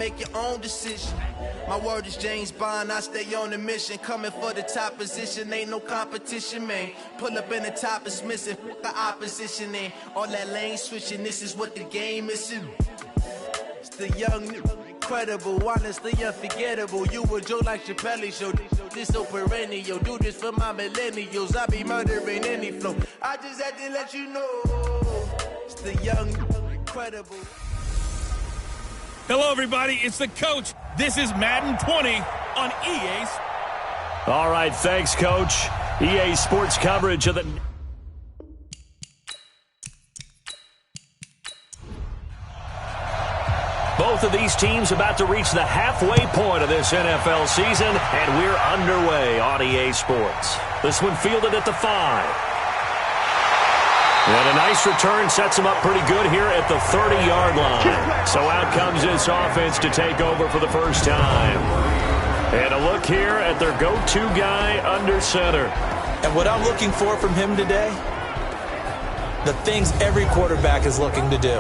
make your own decision. My word is James Bond, I stay on the mission. Coming for the top position, ain't no competition, man. Pull up in the top is missing, the opposition in. All that lane switching, this is what the game is in. It's the young, incredible, honestly unforgettable. You a joke like Chappelle show. This so perennial, do this for my millennials. I be murdering any flow. I just had to let you know. It's the young, incredible. Hello, everybody. It's the coach. This is Madden 20 on EA. All right, thanks, Coach. EA Sports coverage of the... Both of these teams about to reach the halfway point of this NFL season, and we're underway on EA Sports. This one fielded at the 5. And a nice return sets him up pretty good here at the 30-yard line. So out comes this offense to take over for the first time. And a look here at their go-to guy under center. And what I'm looking for from him today, the things every quarterback is looking to do.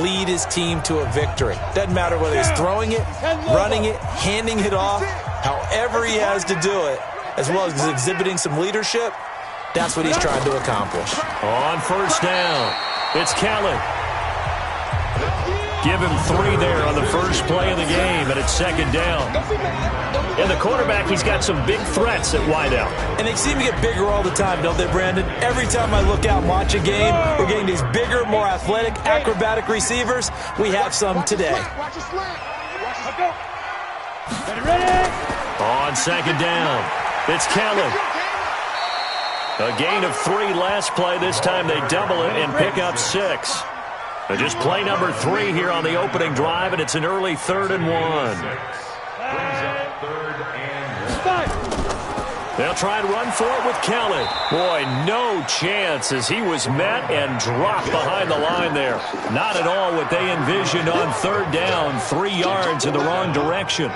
Lead his team to a victory. Doesn't matter whether he's throwing it, running it, handing it off, however he has to do it, as well as exhibiting some leadership. That's what he's trying to accomplish. On first down, it's Kelly. Give him 3 there on the first play of the game, and it's second down. And the quarterback, he's got some big threats at wideout. And they seem to get bigger all the time, don't they, Brandon? Every time I look out and watch a game, we're getting these bigger, more athletic, acrobatic receivers. We have some today. On second down, it's Kelly. A gain of 3 last play. This time they double it and pick up 6. Just play number 3 here on the opening drive, and it's an early 3rd and 1. They'll try and run for it with Kelly. Boy, no chance as he was met and dropped behind the line there. Not at all what they envisioned on 3rd down, 3 yards in the wrong direction.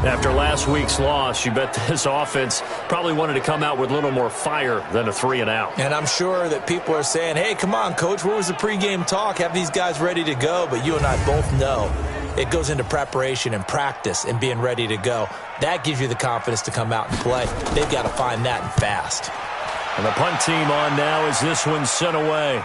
After last week's loss, you bet this offense probably wanted to come out with a little more fire than a 3-and-out. And I'm sure that people are saying, hey, come on, Coach, where was the pregame talk? Have these guys ready to go? But you and I both know it goes into preparation and practice and being ready to go. That gives you the confidence to come out and play. They've got to find that and fast. And the punt team on now as this one's sent away.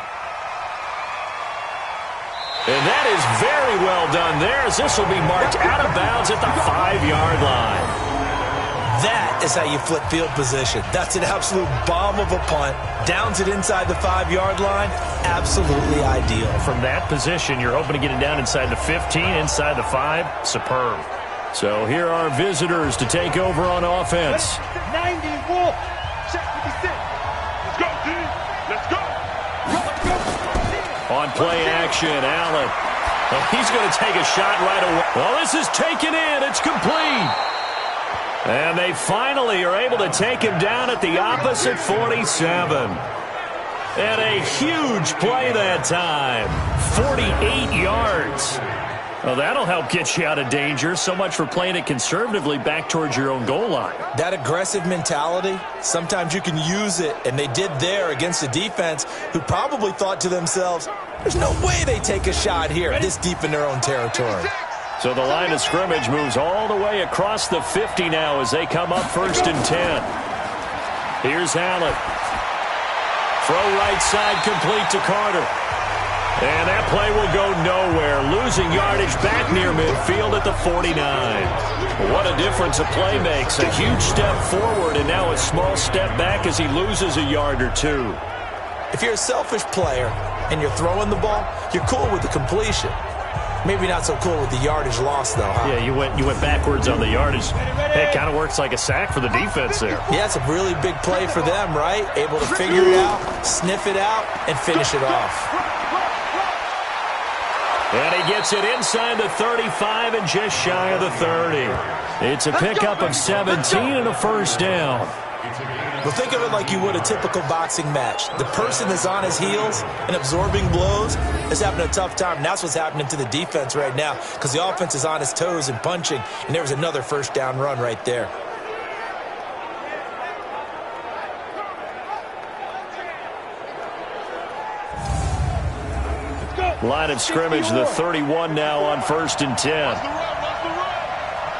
And that is very well done there, as this will be marked out of bounds at the 5-yard line. That is how you flip field position. That's an absolute bomb of a punt. Downs it inside the 5-yard line. Absolutely ideal. From that position, you're hoping to get it down inside the 15, inside the 5. Superb. So here are visitors to take over on offense. 90 Wolf. Check 56. Let's go, team. Let's go. On play action, Allen. Well, he's going to take a shot right away. Well, this is taken in. It's complete. And they finally are able to take him down at the opposite 47. And a huge play that time. 48 yards. Well, that'll help get you out of danger. So much for playing it conservatively back towards your own goal line. That aggressive mentality, sometimes you can use it, and they did there against a defense who probably thought to themselves, there's no way they take a shot here this deep in their own territory. So the line of scrimmage moves all the way across the 50 now as they come up 1st and 10. Here's Allen. Throw right side complete to Carter. And that play will go nowhere. Losing yardage back near midfield at the 49. What a difference a play makes. A huge step forward and now a small step back as he loses a yard or 2. If you're a selfish player and you're throwing the ball, you're cool with the completion. Maybe not so cool with the yardage loss, though, huh? Yeah, you went backwards on the yardage. It kind of works like a sack for the defense there. Yeah, it's a really big play for them, right? Able to figure it out, sniff it out, and finish it off. And he gets it inside the 35 and just shy of the 30. It's a pickup of 17 and a first down. Well, think of it like you would a typical boxing match. The person that's on his heels and absorbing blows is having a tough time. And that's what's happening to the defense right now because the offense is on his toes and punching, and there was another first down run right there. Line of scrimmage, the 31 now on 1st and 10.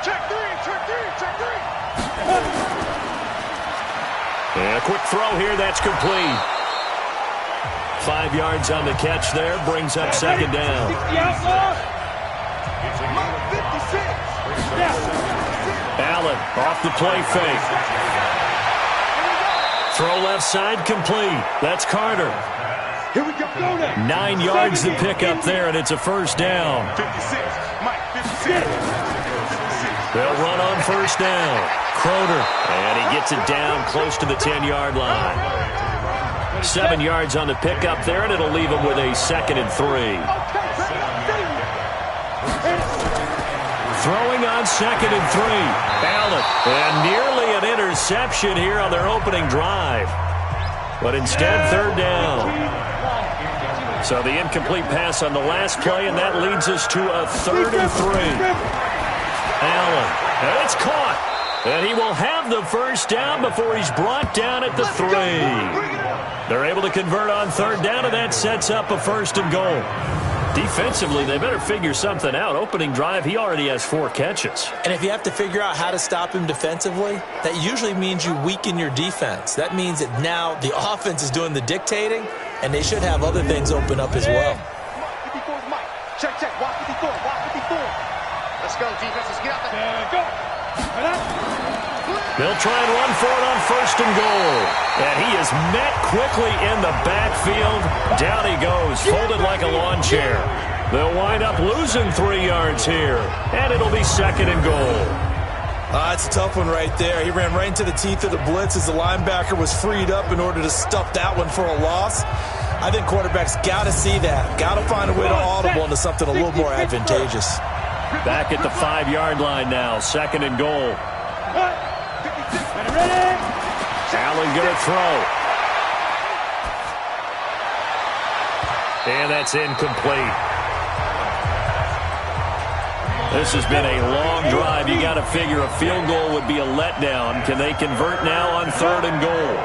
Check three. And a quick throw here, that's complete. 5 yards on the catch there, brings up 2nd down. Allen off the play fake. Throw left side complete. That's Carter. Here we go. 9 yards to pick up there, and it's a 1st down. 56. Mike, 56. They'll run on 1st down. Croder, and he gets it down close to the 10-yard line. 7 yards on the pickup there, and it'll leave him with a 2nd and 3. Throwing on 2nd and 3. Allen, and nearly an interception here on their opening drive. But instead, 3rd down. So the incomplete pass on the last play, and that leads us to a 3rd and 3. Allen, and it's caught. And he will have the 1st down before he's brought down at the 3. They're able to convert on 3rd down, and that sets up a 1st and goal. Defensively, they better figure something out. Opening drive, he already has 4 catches. And if you have to figure out how to stop him defensively, that usually means you weaken your defense. That means that now the offense is doing the dictating, and they should have other things open up as well. 54 is Mike. Check. Watch 54. Let's go, defense. Let's get out there. Go. They'll try and run for it on 1st and goal. And he is met quickly in the backfield. Down he goes, folded like a lawn chair. They'll wind up losing 3 yards here. And it'll be 2nd and goal. That's a tough one right there. He ran right into the teeth of the blitz as the linebacker was freed up in order to stuff that one for a loss. I think quarterbacks got to see that. Got to find a way to audible into something a little more advantageous. Back at the 5-yard line now, 2nd and goal. Allen gonna throw. And that's incomplete. This has been a long drive. You got to figure a field goal would be a letdown. Can they convert now on 3rd and goal?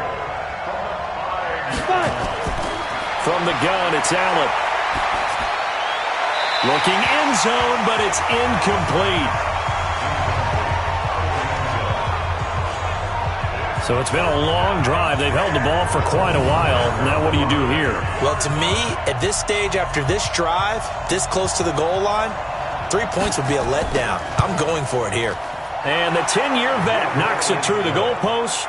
From the gun, it's Allen. Looking end zone, but it's incomplete. So it's been a long drive. They've held the ball for quite a while. Now what do you do here? Well, to me, at this stage after this drive, this close to the goal line, 3 points would be a letdown. I'm going for it here. And the 10-year vet knocks it through the goalpost.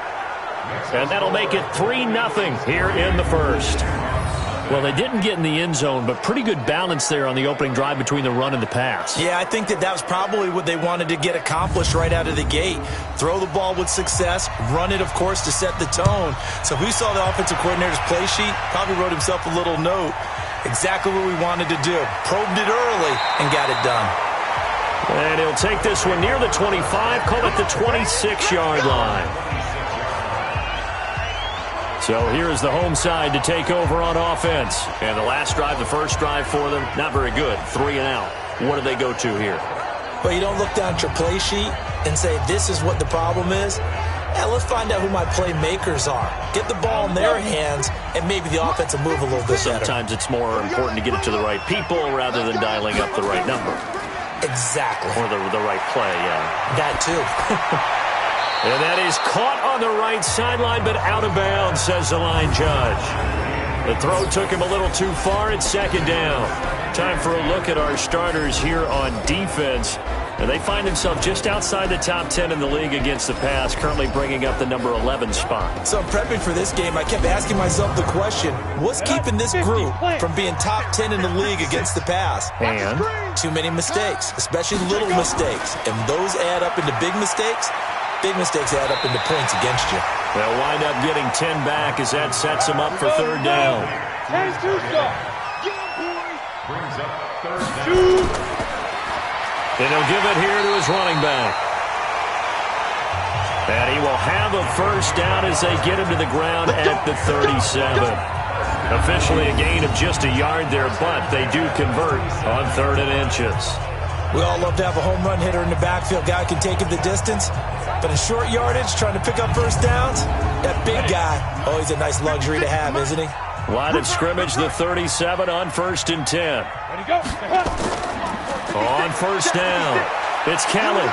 And that'll make it 3-0 here in the 1st. Well, they didn't get in the end zone, but pretty good balance there on the opening drive between the run and the pass. Yeah, I think that was probably what they wanted to get accomplished right out of the gate. Throw the ball with success, run it, of course, to set the tone. So who saw the offensive coordinator's play sheet? Probably wrote himself a little note. Exactly what we wanted to do. Probed it early and got it done. And he'll take this one near the 25, call it the 26-yard line. So here's the home side to take over on offense. And the last drive, the first drive for them, not very good. 3 and out. What do they go to here? Well, you don't look down at your play sheet and say, this is what the problem is. Yeah, let's find out who my playmakers are. Get the ball in their hands, and maybe the offense will move a little bit better. Sometimes it's more important to get it to the right people rather than dialing up the right number. Exactly. Or the right play, yeah. That too. And that is caught on the right sideline, but out of bounds, says the line judge. The throw took him a little too far. It's 2nd down. Time for a look at our starters here on defense. And they find themselves just outside the top 10 in the league against the pass, currently bringing up the number 11 spot. So prepping for this game, I kept asking myself the question, what's keeping this group from being top 10 in the league against the pass? And? Too many mistakes, especially little mistakes. And those add up into big mistakes. Big mistakes add up into points against you. They'll wind up getting 10 back as that sets them up for 3rd down. And he'll give it here to his running back. And he will have a 1st down as they get him to the ground at the 37. Officially a gain of just a yard there, but they do convert on 3rd and inches. We all love to have a home run hitter in the backfield. Guy can take it the distance. But in short yardage, trying to pick up 1st downs, that big guy, always a nice luxury to have, isn't he? Line of scrimmage, the 37 on 1st and 10. On 1st down, it's Kelly.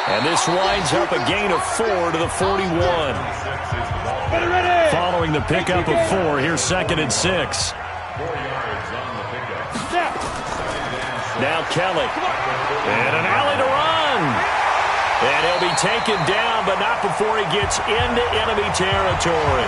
And this winds up a gain of 4 to the 41. Following the pickup of 4, here's 2nd and 6. Now Kelly. And an alley to run. And he'll be taken down, but not before he gets into enemy territory.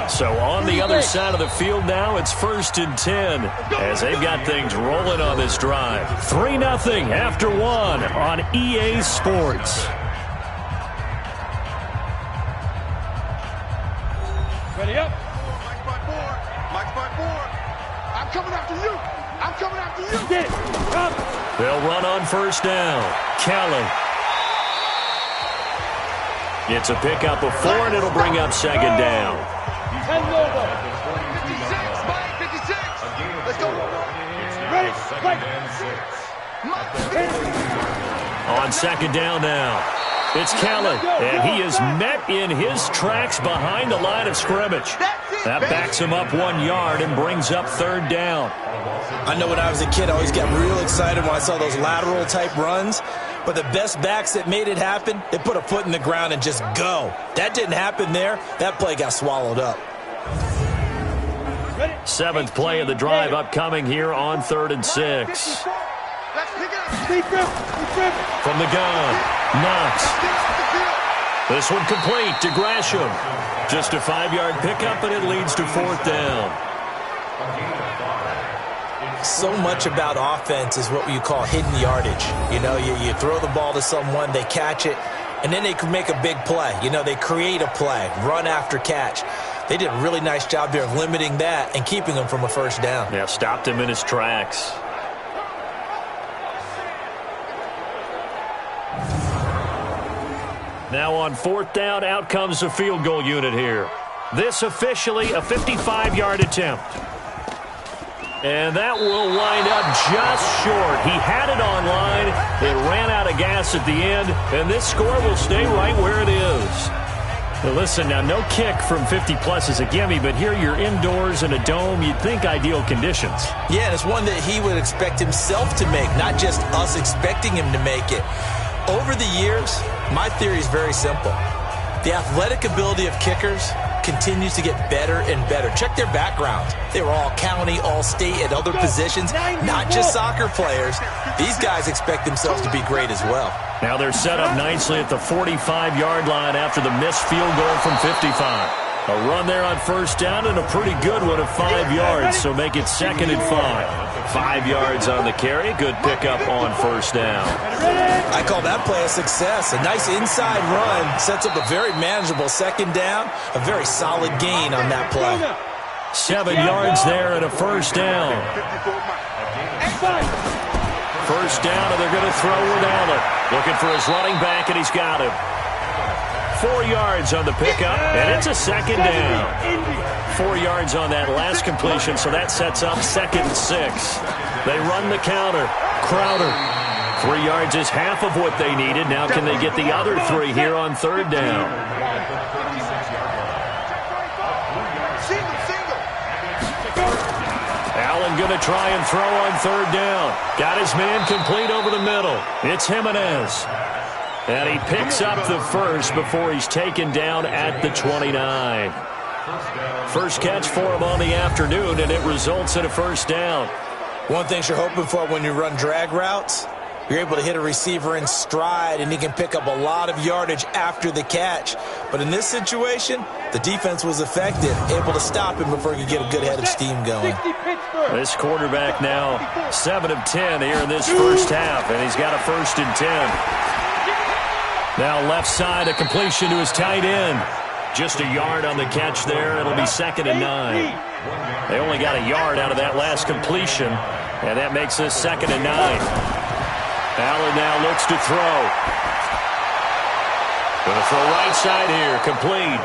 So on the other side of the field now, it's 1st and 10 as they've got things rolling on this drive. 3-0 after 1 on EA Sports. Ready up. Mike's by 4. I'm coming after you. I'm coming after you. Get it. Come. They'll run on 1st down. Kelly. It's a pickup of 4, and it'll bring up 2nd down. 10 over. 56, Mike, 56. Let's go. Ready. On 2nd down now, it's Kelly, and he is met in his tracks behind the line of scrimmage. That backs him up 1 yard and brings up 3rd down. I know when I was a kid, I always got real excited when I saw those lateral-type runs. But the best backs that made it happen, they put a foot in the ground and just go. That didn't happen there. That play got swallowed up. 7th play of the drive upcoming here on 3rd and 6. From the gun, Knox. This one complete to Gresham. Just a 5-yard pickup, and it leads to 4th down. So much about offense is what you call hidden yardage. You know, you throw the ball to someone, they catch it, and then they can make a big play. You know, they create a play, run after catch. They did a really nice job there of limiting that and keeping him from a 1st down. Yeah, stopped him in his tracks. Now on 4th down, out comes the field goal unit here. This officially a 55-yard attempt. And that will wind up just short. He had it on line. It ran out of gas at the end, and this score will stay right where it is. Now listen, now no kick from 50-plus is a gimme, but here you're indoors in a dome. You'd think ideal conditions. Yeah, and it's one that he would expect himself to make, not just us expecting him to make it. Over the years, my theory is very simple. The athletic ability of kickers continues to get better and better. Check their background. They were all county, all state at other positions, not just soccer players. These guys expect themselves to be great as well. Now they're set up nicely at the 45-yard line after the missed field goal from 55. A run there on 1st down and a pretty good one of 5 yards, so make it 2nd and 5. 5 yards on the carry. Good pickup on 1st down. I call that play a success. A nice inside run sets up a very manageable 2nd down. A very solid gain on that play. 7 yards there and a 1st down. 1st down, and they're going to throw with Allen. Looking for his running back, and he's got him. 4 yards on the pickup, and it's a 2nd down. 4 yards on that last completion, so that sets up 2nd and 6. They run the counter. Crowder. 3 yards is half of what they needed. Now can they get the other 3 here on 3rd down? Allen going to try and throw on 3rd down. Got his man complete over the middle. It's Jimenez. And he picks up the 1st before he's taken down at the 29. First catch for him on the afternoon, and it results in a 1st down. One thing you're hoping for when you run drag routes, you're able to hit a receiver in stride, and he can pick up a lot of yardage after the catch. But in this situation, the defense was effective, able to stop him before he could get a good head of steam going. This quarterback now 7 of 10 here in this 1st half, and he's got a 1st and 10. Now left side, a completion to his tight end. Just a yard on the catch there. It'll be 2nd and 9. They only got a yard out of that last completion, and that makes this 2nd and 9. Allen now looks to throw. Going to throw right side here, complete.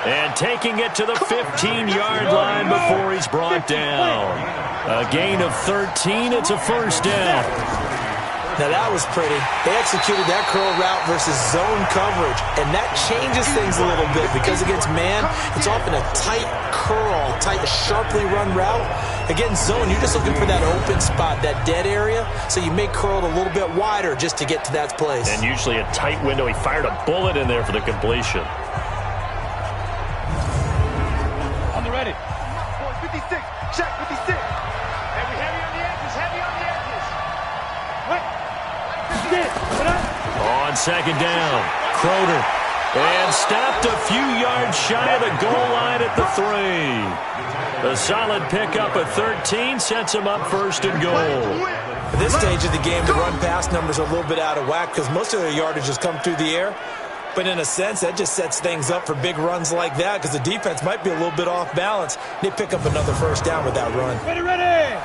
And taking it to the 15-yard line before he's brought down. A gain of 13. It's a first down. Now that was pretty. They executed that curl route versus zone coverage, and that changes things a little bit because against man, it's often a tight curl, tight, sharply run route. Against zone, you're just looking for that open spot, that dead area, so you may curl it a little bit wider just to get to that place. And usually a tight window. He fired a bullet in there for the completion. On the ready. 56. Check 56. Heavy on the edges. Heavy on the edges. Wait. On second down, Croder. And stopped a few yards shy of the goal line at the 3. A solid pickup at 13 sets him up first and goal. At this stage of the game, the run-pass numbers are a little bit out of whack because most of their yardage has come through the air. But in a sense, that just sets things up for big runs like that because the defense might be a little bit off balance. They pick up another first down with that run. Ready.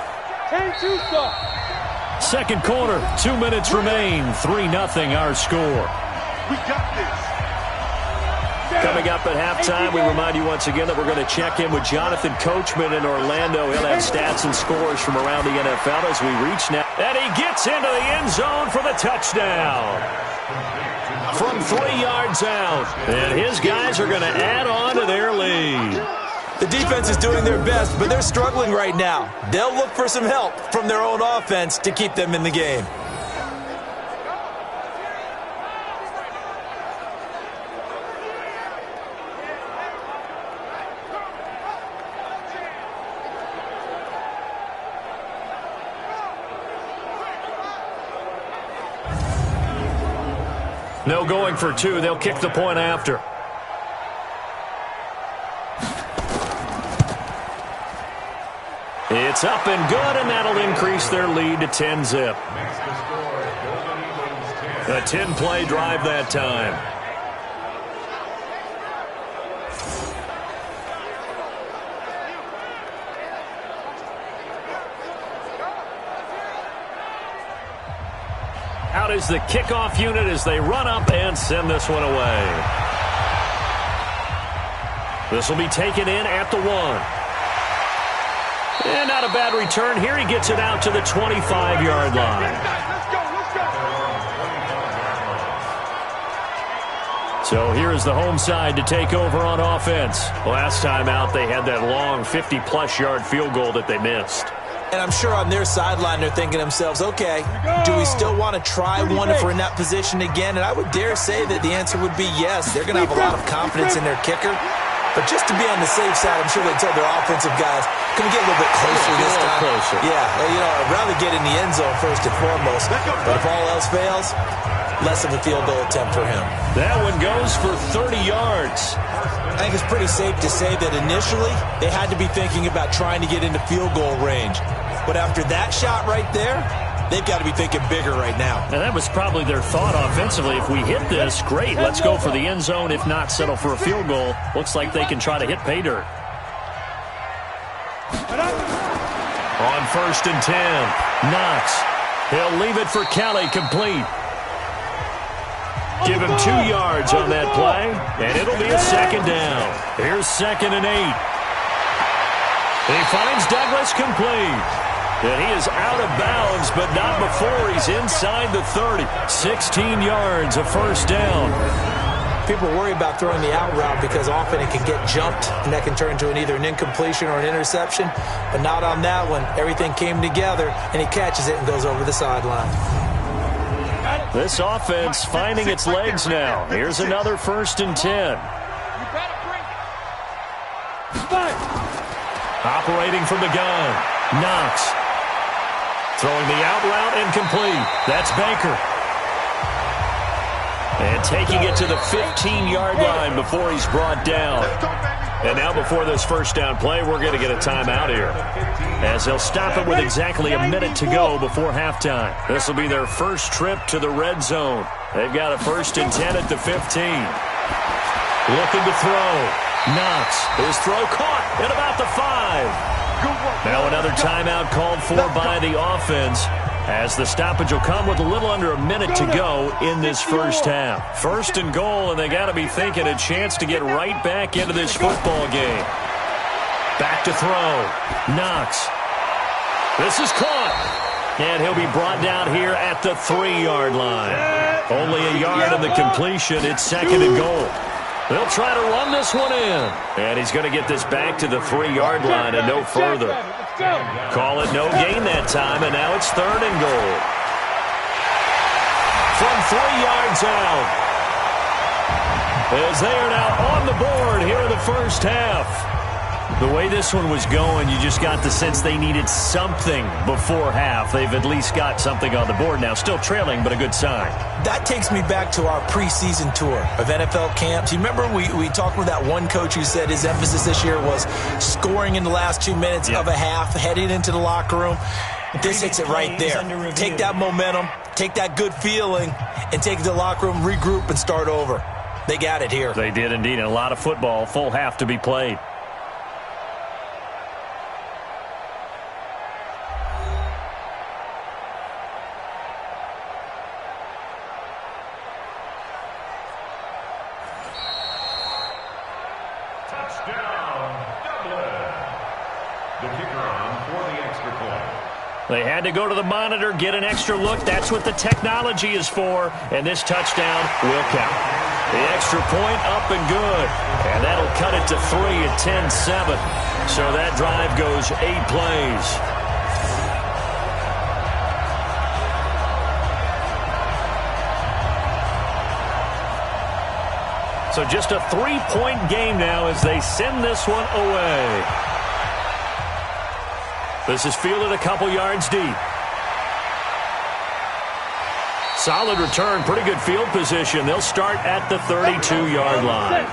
10-2 stop. Second quarter, 2 minutes remain. 3-0 our score. We got this. Coming up at halftime, we remind you once again that we're going to check in with Jonathan Coachman in Orlando. He'll have stats and scores from around the NFL as we reach now. And he gets into the end zone for the touchdown. From 3 yards out. And his guys are going to add on to their lead. The defense is doing their best, but they're struggling right now. They'll look for some help from their own offense to keep them in the game. No going for 2. They'll kick the point after. It's up and good, and that'll increase their lead to 10-zip. A 10-play drive that time. Out is the kickoff unit as they run up and send this one away. This will be taken in at the 1. And not a bad return here. He gets it out to the 25-yard line. So here is the home side to take over on offense. Last time out, they had that long 50-plus yard field goal that they missed. And I'm sure on their sideline they're thinking to themselves, okay, do we still want to try one if we're in that position again? And I would dare say that the answer would be yes. They're going to have a lot of confidence in their kicker. But just to be on the safe side, I'm sure they told their offensive guys, can we get a little bit closer this time? Closer. Yeah, you know, I'd rather get in the end zone first and foremost. But if all else fails, less of a field goal attempt for him. That one goes for 30 yards. I think it's pretty safe to say that initially they had to be thinking about trying to get into field goal range. But after that shot right there, they've got to be thinking bigger right now. And that was probably their thought offensively. If we hit this, great, let's go for the end zone. If not, settle for a field goal. Looks like they can try to hit pay dirt. On 1st and 10, Knox. He'll leave it for Kelly, complete. Give him 2 yards on that play, and it'll be a second down. Here's 2nd and 8. He finds Douglas, complete. And he is out of bounds, but not before he's inside the 30. 16 yards, a first down. People worry about throwing the out route because often it can get jumped, and that can turn into either an incompletion or an interception. But not on that one. Everything came together, and he catches it and goes over the sideline. This offense finding its legs now. Here's another 1st and 10. Operating from the gun, Knox. Throwing the out route incomplete. That's Baker. And taking it to the 15-yard line before he's brought down. And now before this first down play, we're going to get a timeout here, as they'll stop it with exactly a minute to go before halftime. This will be their first trip to the red zone. They've got a 1st and 10 at the 15. Looking to throw. Knox. His throw caught at about the 5. Now another timeout called for by the offense. as the stoppage will come with a little under a minute to go in this first half. First and goal, and they got to be thinking a chance to get right back into this football game. Back to throw. Knox. This is caught. And he'll be brought down here at the 3-yard line. Only a yard of the completion. It's second and goal. They'll try to run this one in. And he's going to get this back to the 3-yard line and no further. Call it no gain that time, and now it's third and goal. From 3 yards out. As they are now on the board here in the first half. The way this one was going, you just got the sense they needed something before half. They've at least got something on the board now. Still trailing, but a good sign. That takes me back to our preseason tour of NFL camps. You remember we talked with that one coach who said his emphasis this year was scoring in the last 2 minutes of a half, heading into the locker room. This hits it right there. Take that momentum, take that good feeling, and take it to the locker room, regroup, and start over. They got it here. They did indeed. And a lot of football, full half to be played. They had to go to the monitor, get an extra look. That's what the technology is for. And this touchdown will count. The extra point up and good. And that'll cut it to 3 at 10-7. So that drive goes 8 plays. So just a 3-point game now as they send this one away. This is fielded a couple yards deep. Solid return, pretty good field position. They'll start at the 32-yard line.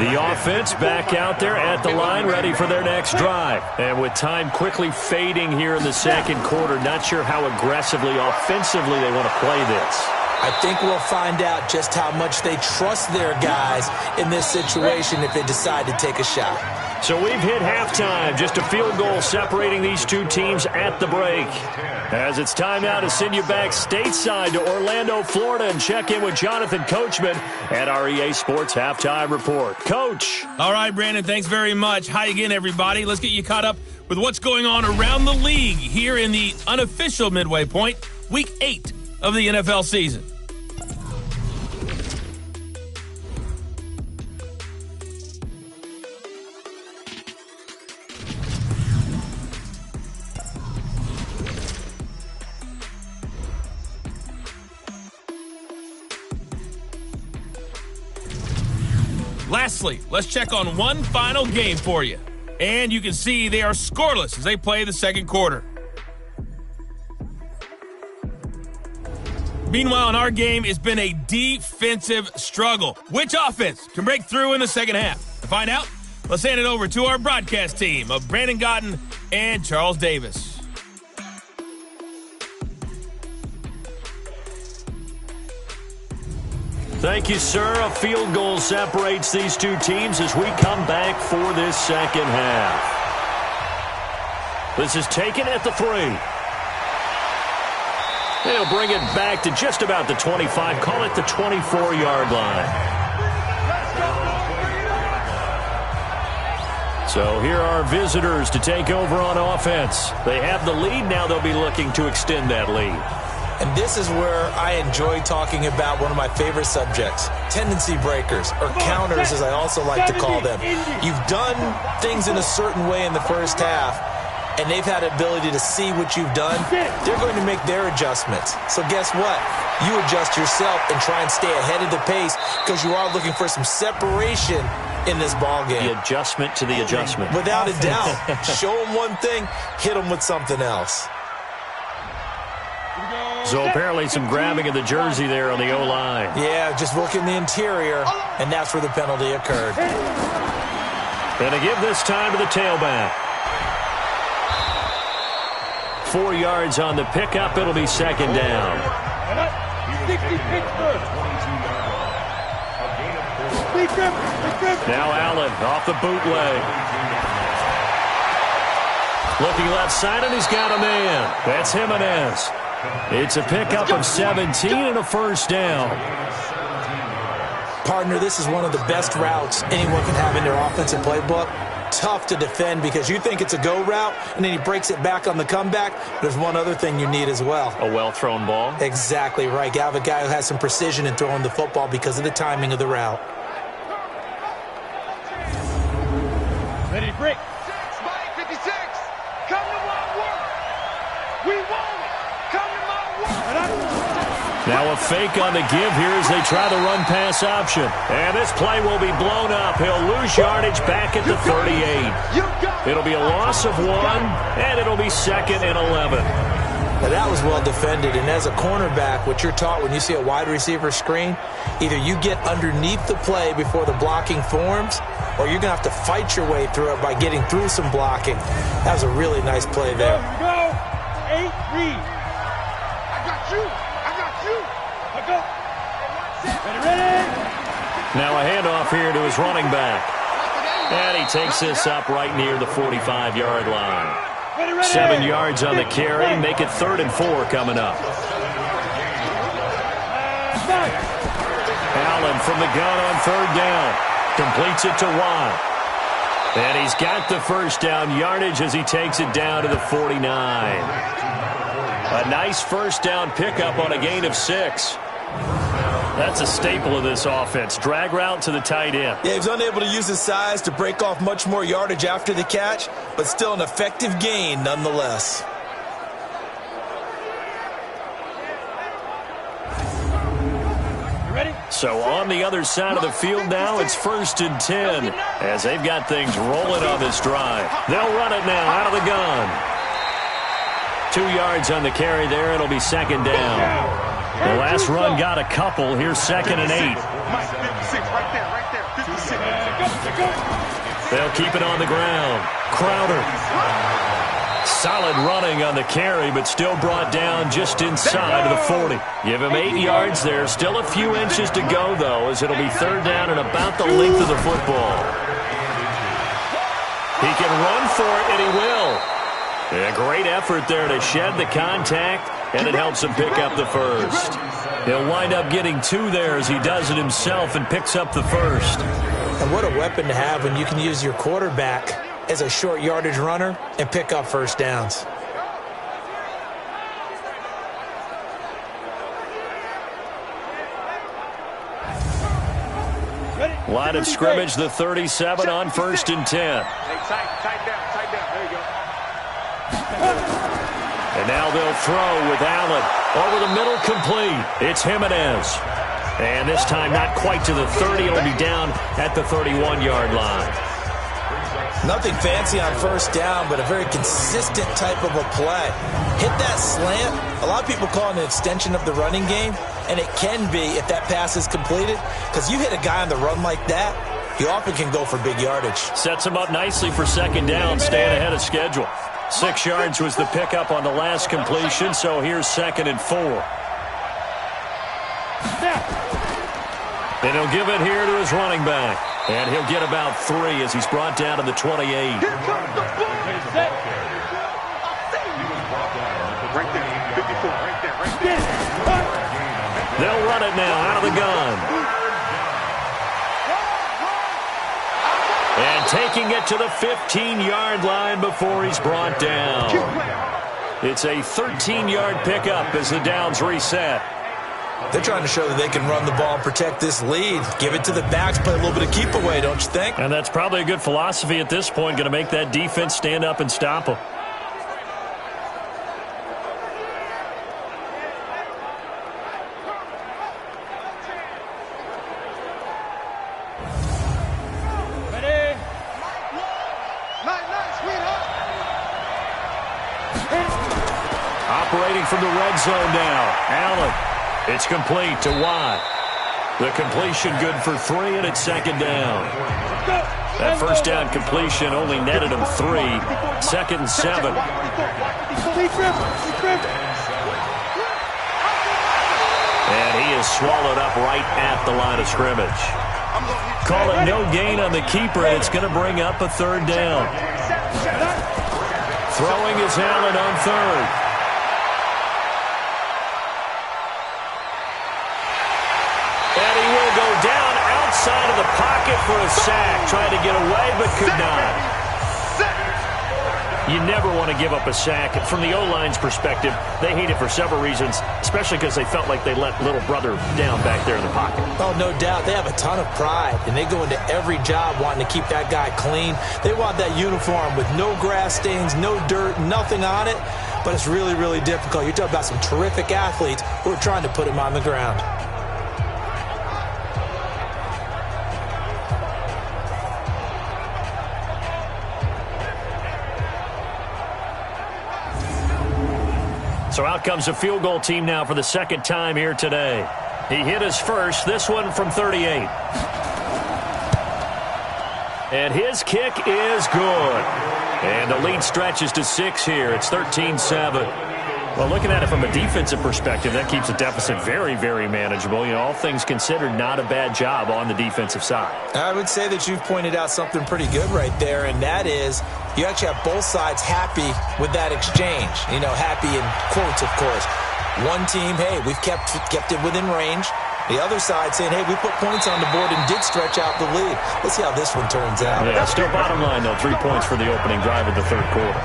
The offense back out there at the line, ready for their next drive. And with time quickly fading here in the second quarter, not sure how aggressively, offensively they want to play this. I think we'll find out just how much they trust their guys in this situation if they decide to take a shot. So we've hit halftime, just a field goal separating these two teams at the break. As it's time now to send you back stateside to Orlando, Florida, and check in with Jonathan Coachman at our EA Sports Halftime Report. Coach. All right, Brandon, thanks very much. Hi again, everybody. Let's get you caught up with what's going on around the league here in the unofficial midway point, Week 8 of the NFL season. Lastly, let's check on one final game for you. And you can see they are scoreless as they play the second quarter. Meanwhile, in our game, it's been a defensive struggle. Which offense can break through in the second half? To find out, let's hand it over to our broadcast team of Brandon Godden and Charles Davis. Thank you, sir. A field goal separates these two teams as we come back for this second half. This is taken at the 3. They'll bring it back to just about the 25. Call it the 24-yard line. So here are visitors to take over on offense. They have the lead. Now they'll be looking to extend that lead. And this is where I enjoy talking about one of my favorite subjects, tendency breakers, or counters as I also like to call them. You've done things in a certain way in the first half, and they've had the ability to see what you've done. They're going to make their adjustments. So guess what? You adjust yourself and try and stay ahead of the pace because you are looking for some separation in this ball game. The adjustment to the adjustment. Without a doubt. Show them one thing, hit them with something else. So apparently some grabbing of the jersey there on the O-line. Yeah, just look in the interior, and that's where the penalty occurred. And to give this time to the tailback. 4 yards on the pickup. It'll be second down. Now Allen off the bootleg. Looking left side, and he's got a man. That's Jimenez. It's a pickup of 17 and a first down. Partner, this is one of the best routes anyone can have in their offensive playbook. Tough to defend because you think it's a go route, and then he breaks it back on the comeback. There's one other thing you need as well. A well-thrown ball? Exactly right. You have a guy who has some precision in throwing the football because of the timing of the route. Ready to break. 56. Come to my work. We want it. Come to my work. Now a fake on the give here as they try the run-pass option. And this play will be blown up. He'll lose yardage back at the 38. It'll be a loss of 1, and it'll be 2nd and 11. Now that was well defended, and as a cornerback, what you're taught when you see a wide receiver screen, either you get underneath the play before the blocking forms, or you're going to have to fight your way through it by getting through some blocking. That was a really nice play there. Go. 8 read. I got you. I go. Ready. Now a handoff here to his running back. And he takes this up right near the 45-yard line. 7 yards on the carry. Make it 3rd and 4 coming up. Allen from the gun on 3rd down. Completes it to Watt. And he's got the first down yardage as he takes it down to the 49. A nice first down pickup on a gain of 6. That's a staple of this offense. Drag route to the tight end. Yeah, he was unable to use his size to break off much more yardage after the catch, but still an effective gain nonetheless. Ready? So on the other side of the field now, it's 1st and 10 as they've got things rolling on this drive. They'll run it now out of the gun. 2 yards on the carry there. It'll be 2nd down. The last run got a couple. Here's 2nd and 8. Right there. 56. They'll keep it on the ground. Crowder. Solid running on the carry, but still brought down just inside of the 40. Give him 8 yards there. Still a few inches to go, though, as it'll be 3rd down and about the length of the football. He can run for it, and he will. A great effort there to shed the contact, and it helps him pick up the first. He'll wind up getting 2 there as he does it himself and picks up the first. And what a weapon to have when you can use your quarterback as a short yardage runner and pick up first downs. Line of scrimmage, the 37 on 1st and 10. Tight down. There you go. And now they'll throw with Allen. Over the middle, complete. It's Jimenez. And this time not quite to the 30. It'll be down at the 31-yard line. Nothing fancy on 1st down, but a very consistent type of a play. Hit that slant. A lot of people call it an extension of the running game, and it can be if that pass is completed, because you hit a guy on the run like that, he often can go for big yardage. Sets him up nicely for 2nd down, staying ahead of schedule. 6 yards was the pickup on the last completion, so here's 2nd and 4. And he'll give it here to his running back. And he'll get about 3 as he's brought down to the 28. Right there. 54. Right there. They'll run it now out of the gun. And taking it to the 15-yard line before he's brought down. It's a 13-yard pickup as the downs reset. They're trying to show that they can run the ball and protect this lead. Give it to the backs, play a little bit of keep away, don't you think? And that's probably a good philosophy at this point, going to make that defense stand up and stop them. Ready? Nice, sweetheart. Operating from the red zone now. Allen. It's complete to Watt. The completion good for 3, and it's 2nd down. That first down completion only netted him 3. 2nd and 7. And he is swallowed up right at the line of scrimmage. Call it no gain on the keeper, and it's going to bring up a 3rd down. Throwing is Allen on third. And he will go down outside of the pocket for a sack. Tried to get away, but could not. You never want to give up a sack. From the O-line's perspective, they hate it for several reasons, especially because they felt like they let little brother down back there in the pocket. Oh, no doubt. They have a ton of pride, and they go into every job wanting to keep that guy clean. They want that uniform with no grass stains, no dirt, nothing on it, but it's really, really difficult. You're talking about some terrific athletes who are trying to put him on the ground. So out comes a field goal team now for the second time here today. He hit his first, this one from 38. And his kick is good. And the lead stretches to 6 here. It's 13-7. Well, looking at it from a defensive perspective, that keeps the deficit very, very manageable. You know, all things considered, not a bad job on the defensive side. I would say that you've pointed out something pretty good right there, and that is you actually have both sides happy with that exchange. You know, happy in quotes, of course. One team, hey, we've kept it within range. The other side saying, hey, we put points on the board and did stretch out the lead. Let's see how this one turns out. Yeah, still bottom line, though, 3 points for the opening drive of the third quarter.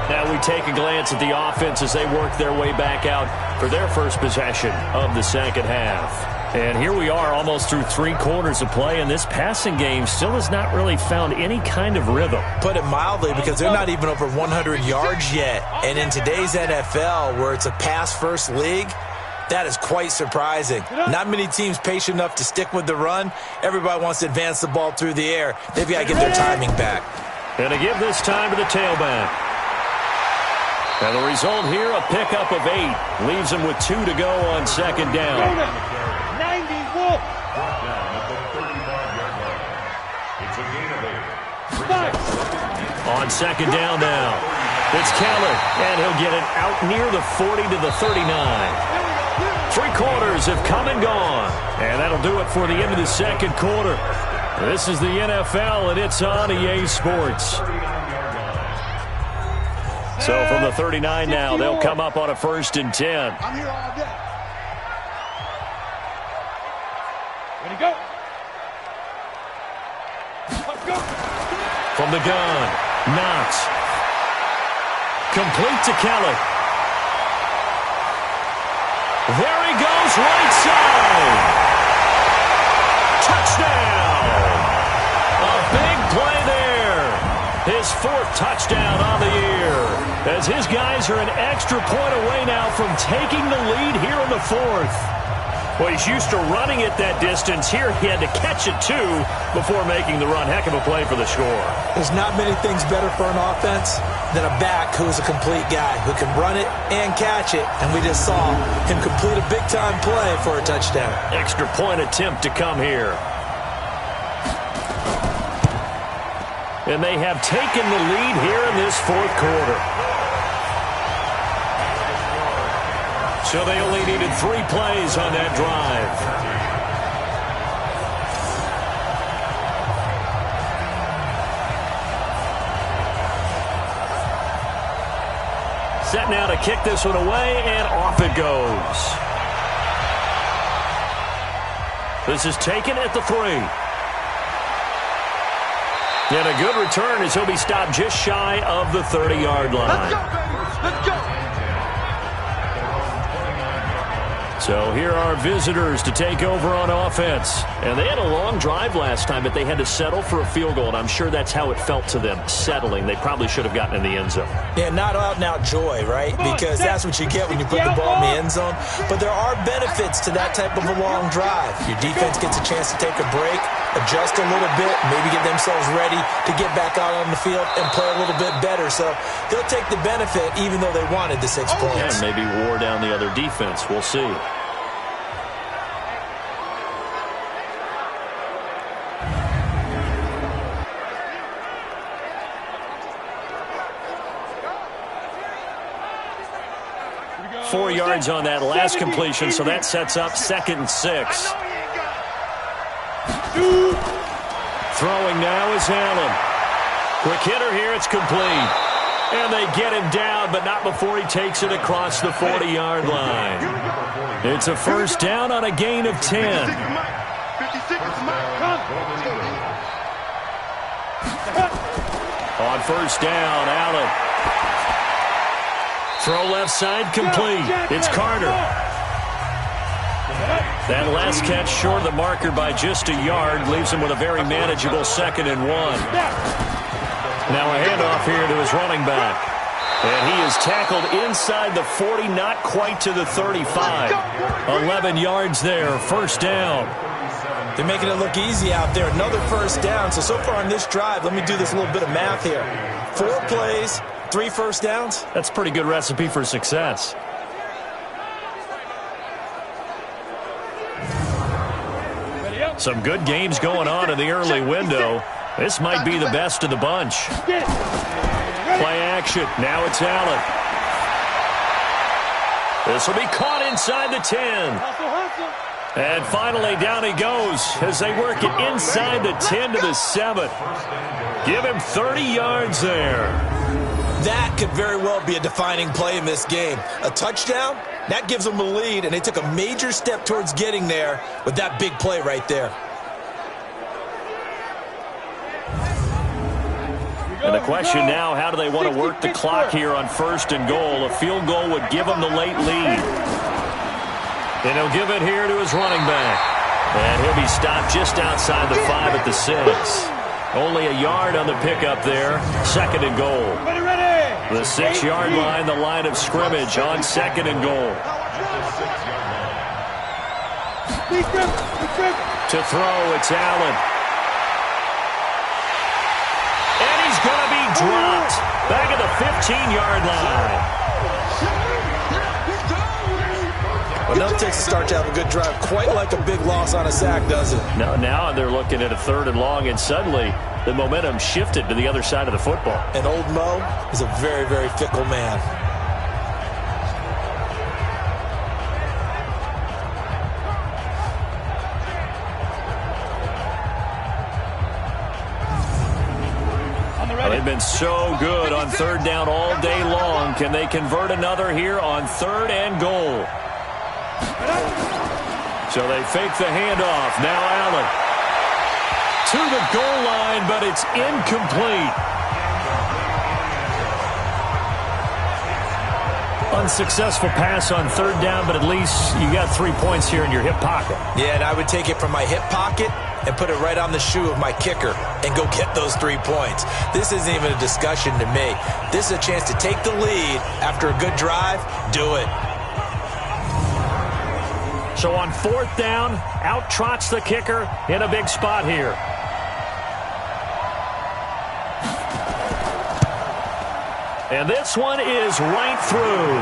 Now we take a glance at the offense as they work their way back out for their first possession of the second half. And here we are almost through 3 quarters of play, and this passing game still has not really found any kind of rhythm. Put it mildly, because they're not even over 100 yards yet. And in today's NFL, where it's a pass-first league, that is quite surprising. Not many teams patient enough to stick with the run. Everybody wants to advance the ball through the air. They've got to get their timing back. And to give this time to the tailback. And the result here, a pickup of 8. Leaves them with 2 to go on second down. 91. On second down now, it's Keller, and he'll get it out near the 40 to the 39. 3 quarters have come and gone, and that'll do it for the end of the second quarter. This is the NFL, and it's on EA Sports. So from the 39 now, they'll come up on a 1st and 10. I'm here all day. Ready, go. Let's go. From the gun, Knox. Complete to Keller. There he goes, right side. Touchdown. A big play there. His 4th touchdown on the year. As his guys are an extra point away now from taking the lead here in the 4th. Well, he's used to running it that distance. Here he had to catch it, too, before making the run. Heck of a play for the score. There's not many things better for an offense than a back who's a complete guy who can run it and catch it. And we just saw him complete a big-time play for a touchdown. Extra point attempt to come here. And they have taken the lead here in this 4th quarter. So they only needed 3 plays on that drive. Set now to kick this one away, and off it goes. This is taken at the 3. And a good return as he'll be stopped just shy of the 30-yard line. Let's go, baby. Let's go. So here are visitors to take over on offense. And they had a long drive last time, but they had to settle for a field goal, and I'm sure that's how it felt to them, settling. They probably should have gotten in the end zone. Yeah, not out-and-out joy, right? Because that's what you get when you put the ball in the end zone. But there are benefits to that type of a long drive. Your defense gets a chance to take a break, adjust a little bit, maybe get themselves ready to get back out on the field and play a little bit better. So they'll take the benefit even though they wanted the 6 points. And maybe wore down the other defense. We'll see. Four yards on that last completion, so that sets up 2nd and 6. Throwing now is Allen. Quick hitter here, it's complete. And they get him down, but not before he takes it across the 40-yard line. It's a first down on a gain of 10. On first down, Allen. Throw left side, complete. It's Carter. That last catch short of the marker by just a yard leaves him with a very manageable 2nd and 1. Now a handoff here to his running back. And he is tackled inside the 40, not quite to the 35. 11 yards there, first down. They're making it look easy out there. Another first down. So far on this drive, let me do this little bit of math here. 4 plays, 3 first downs. That's a pretty good recipe for success. Some good games going on in the early window. This might be the best of the bunch. Play action. Now it's Allen. This will be caught inside the 10. And finally down he goes as they work it inside the 10 to the 7. Give him 30 yards there. That could very well be a defining play in this game. A touchdown, that gives them a lead, and they took a major step towards getting there with that big play right there. And the question now, how do they want to work the clock here on first and goal? A field goal would give them the late lead. And he'll give it here to his running back. And he'll be stopped just outside the 5 at the 6. Only a yard on the pickup there. 2nd and goal. The 6-yard line, the line of scrimmage on 2nd and goal. To throw, it's Allen. And he's going to be dropped back at the 15-yard line. Well, no takes to start to have a good drive. Quite like a big loss on a sack, does it? No, now they're looking at a 3rd and long, and suddenly the momentum shifted to the other side of the football. And old Mo is a very, very fickle man. They've been so good on 3rd down all day long. Can they convert another here on 3rd and goal? So they fake the handoff. Now Allen to the goal line, but it's incomplete. Unsuccessful pass on 3rd down, but at least you got 3 points here in your hip pocket. Yeah, and I would take it from my hip pocket and put it right on the shoe of my kicker and go get those 3 points. This isn't even a discussion to me. This is a chance to take the lead after a good drive. Do it. So on 4th down, out trots the kicker in a big spot here. And this one is right through.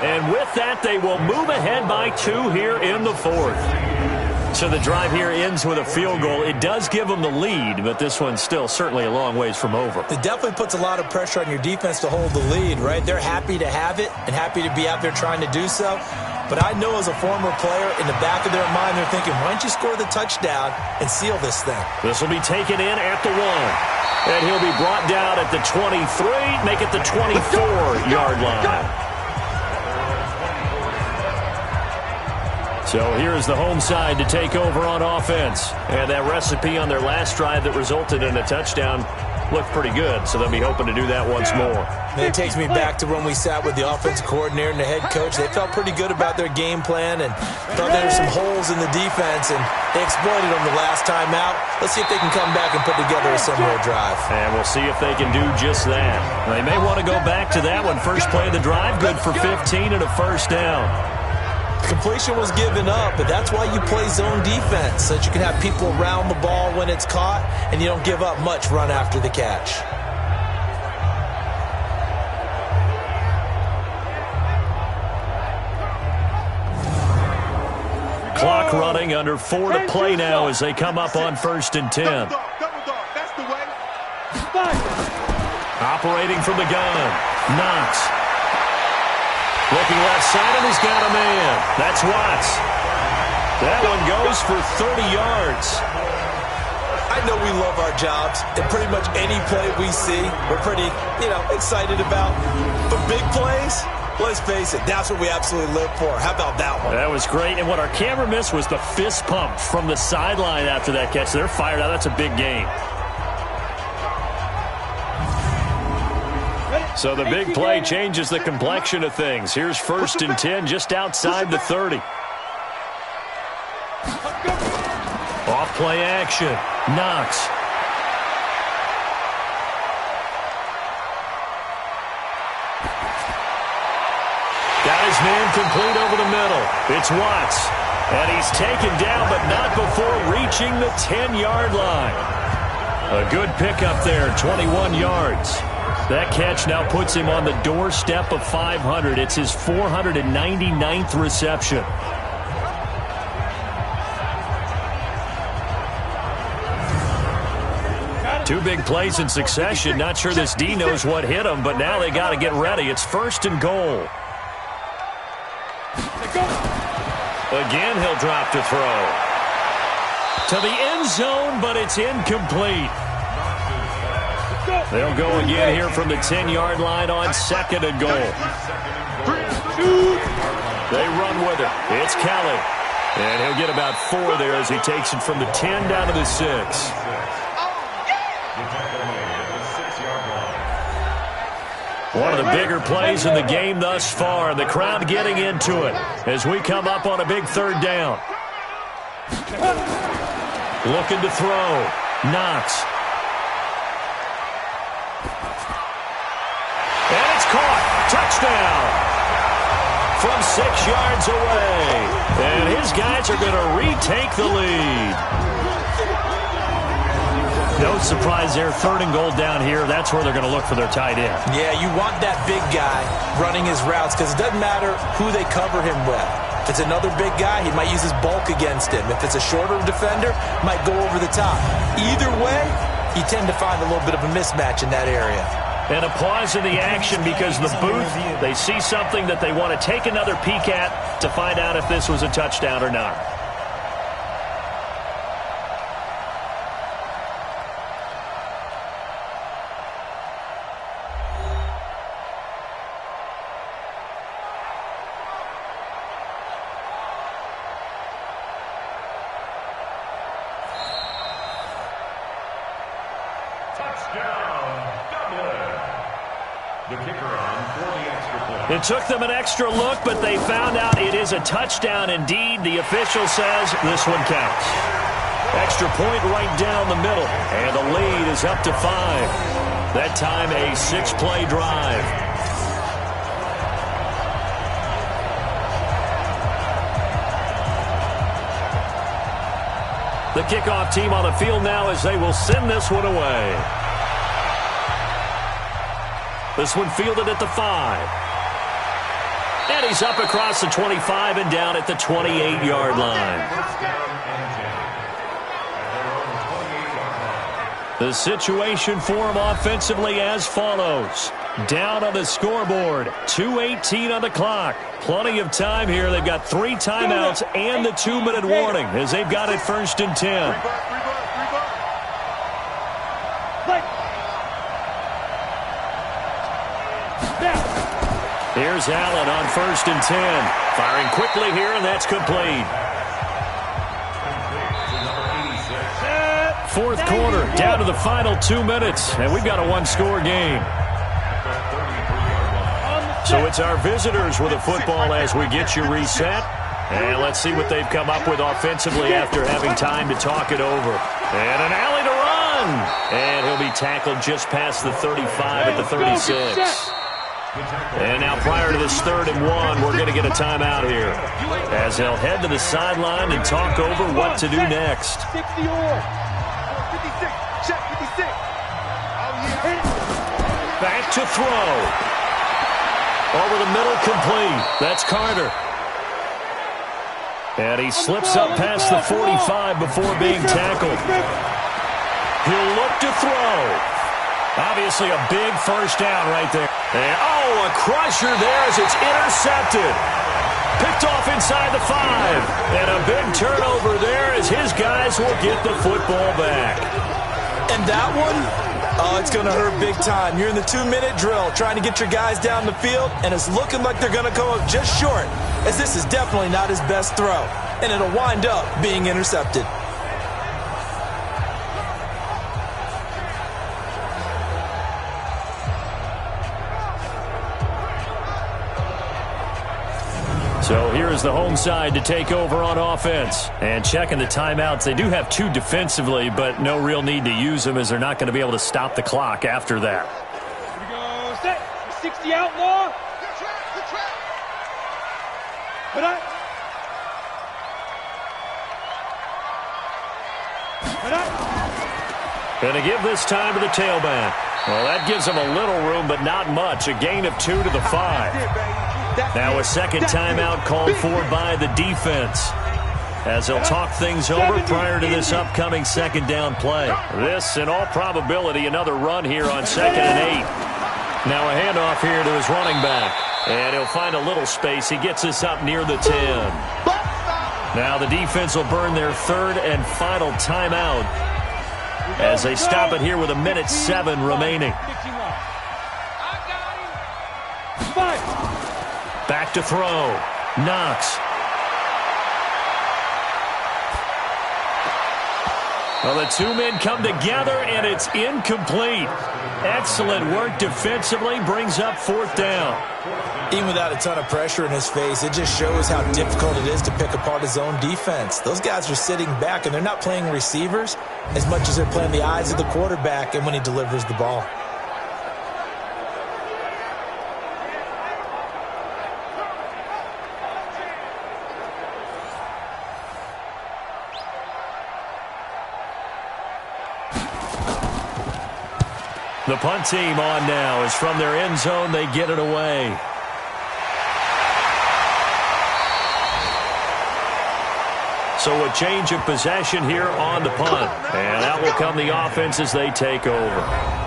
And with that, they will move ahead by 2 here in the 4th. So the drive here ends with a field goal. It does give them the lead, but this one's still certainly a long ways from over. It definitely puts a lot of pressure on your defense to hold the lead, right? They're happy to have it and happy to be out there trying to do so. But I know as a former player, in the back of their mind, they're thinking, why don't you score the touchdown and seal this thing? This will be taken in at the 1. And he'll be brought down at the 23, make it the 24-yard line. So here's the home side to take over on offense. And that recipe on their last drive that resulted in a touchdown looked pretty good, so they'll be hoping to do that once more. It takes me back to when we sat with the offensive coordinator and the head coach. They felt pretty good about their game plan and thought there were some holes in the defense, and they exploited them the last time out. Let's see if they can come back and put together a similar drive. And we'll see if they can do just that. They may want to go back to that one. First play of the drive, good for 15 and a first down. Completion was given up, but that's why you play zone defense, so that you can have people around the ball when it's caught, and you don't give up much run after the catch. Clock running, under 4 to play now as they come up on 1st and 10. Double dog, that's the way. Operating from the gun, Knox. Looking left side, and he's got a man. That's Watts. That one goes for 30 yards. I I know we love our jobs, and pretty much any play we see, we're pretty, excited about. But big plays, let's face it, that's what we absolutely live for. How about that one? That was great, and what our camera missed was the fist pump from the sideline after that catch. They're fired out. That's a big game. So the big play changes the complexion of things. Here's 1st and 10 just outside the 30. Off play action. Knox. Got his man complete over the middle. It's Watts. And he's taken down, but not before reaching the 10-yard line. A good pickup there, 21 yards. That catch now puts him on the doorstep of 500. It's his 499th reception. Two big plays in succession. Not sure this D knows what hit him, but now they got to get ready. It's 1st and goal. Again, he'll drop to throw. To the end zone, but it's incomplete. They'll go again here from the 10-yard line on 2nd and goal. They run with it. It's Kelly. And he'll get about 4 there as he takes it from the 10 down to the 6. One of the bigger plays in the game thus far. The crowd getting into it as we come up on a big 3rd down. Looking to throw. Knox. And it's caught. Touchdown. From 6 yards away. And his guys are going to retake the lead. No surprise there. 3rd and goal down here. That's where they're going to look for their tight end. Yeah, you want that big guy running his routes because it doesn't matter who they cover him with. If it's another big guy, he might use his bulk against him. If it's a shorter defender, might go over the top. Either way, you tend to find a little bit of a mismatch in that area. And a pause in the action because the booth, they see something that they want to take another peek at to find out if this was a touchdown or not. It took them an extra look, but they found out it is a touchdown indeed. The official says this one counts. Extra point right down the middle, and the lead is up to 5. That time a 6-play drive. The kickoff team on the field now as they will send this one away. This one fielded at the 5. And he's up across the 25 and down at the 28-yard line. The situation for him offensively as follows. Down on the scoreboard, 2:18 on the clock. Plenty of time here. They've got 3 timeouts and the 2-minute warning as they've got it 1st and 10. Here's Allen on 1st and 10. Firing quickly here, and that's complete. 4th quarter, down to the final 2 minutes, and we've got a 1-score game. So it's our visitors with a football as we get you reset. And let's see what they've come up with offensively after having time to talk it over. And an alley to run. And he'll be tackled just past the 35 at the 36. And now prior to this 3rd and 1, we're going to get a timeout here as they'll head to the sideline and talk over what to do next. Back to throw. Over the middle, complete. That's Carter. And he slips up past the 45 before being tackled. He'll look to throw. Obviously a big first down right there. And, a crusher there as it's intercepted. Picked picked off inside the 5. And a big turnover there as his guys will get the football back. And that one, oh, it's going to hurt big time. You're in the 2-minute drill trying to get your guys down the field, and it's looking like they're going to come up just short, as this is definitely not his best throw, and it'll wind up being intercepted. So here is the home side to take over on offense. And checking the timeouts, they do have 2 defensively, but no real need to use them as they're not going to be able to stop the clock after that. Here we go, set. 60 outlaw. Good track, good track. Put up. Put up. Going to give this time to the tailback. Well, that gives them a little room, but not much. A gain of 2 to the 5. Now a second timeout called for by the defense as they'll talk things over prior to this upcoming second down play. This, in all probability, another run here on 2nd and 8. Now a handoff here to his running back. And he'll find a little space. He gets us up near the 10. Now the defense will burn their 3rd and final timeout as they stop it here with 1:07 remaining. Back to throw. Knox. Well, the 2 men come together, and it's incomplete. Excellent work defensively. Brings up 4th down. Even without a ton of pressure in his face, it just shows how difficult it is to pick apart his own defense. Those guys are sitting back, and they're not playing receivers as much as they're playing the eyes of the quarterback and when he delivers the ball. The punt team on now as from their end zone they get it away. So a change of possession here on the punt. And that will come the offense as they take over.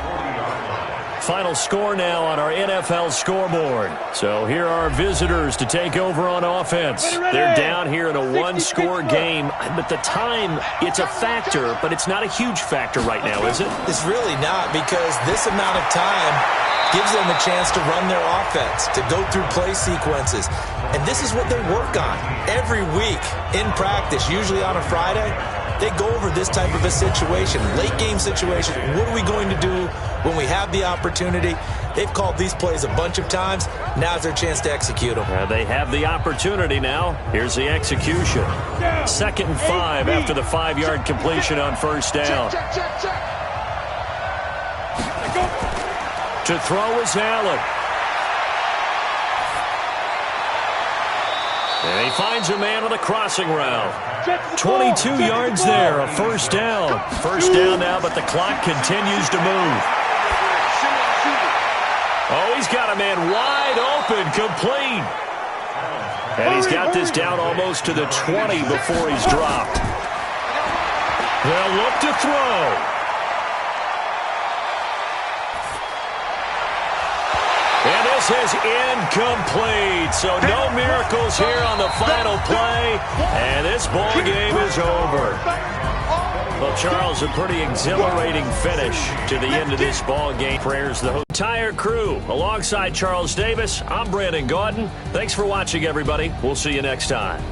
Final score now on our NFL scoreboard. So here are our visitors to take over on offense. They're down here in a 1-score game. But the time, it's a factor, but it's not a huge factor right now, is it? It's really not, because this amount of time gives them a chance to run their offense, to go through play sequences. And this is what they work on every week in practice, usually on a Friday. They go over this type of a situation, late game situation. What are we going to do when we have the opportunity? They've called these plays a bunch of times. Now's their chance to execute them. They have the opportunity now. Here's the execution. 2nd and 5 after the 5-yard completion on 1st down. To throw is Allen. And he finds a man on the crossing route. 22 yards there, a 1st down. 1st down now, but the clock continues to move. Oh, he's got a man wide open, complete. And he's got this down almost to the 20 before he's dropped. They'll look to throw. And this is incomplete. So no miracles here on the final play. And this ball game is over. Well, Charles, a pretty exhilarating finish to the end of this ball game. Prayers the entire crew. Alongside Charles Davis, I'm Brandon Gaudin. Thanks for watching, everybody. We'll see you next time.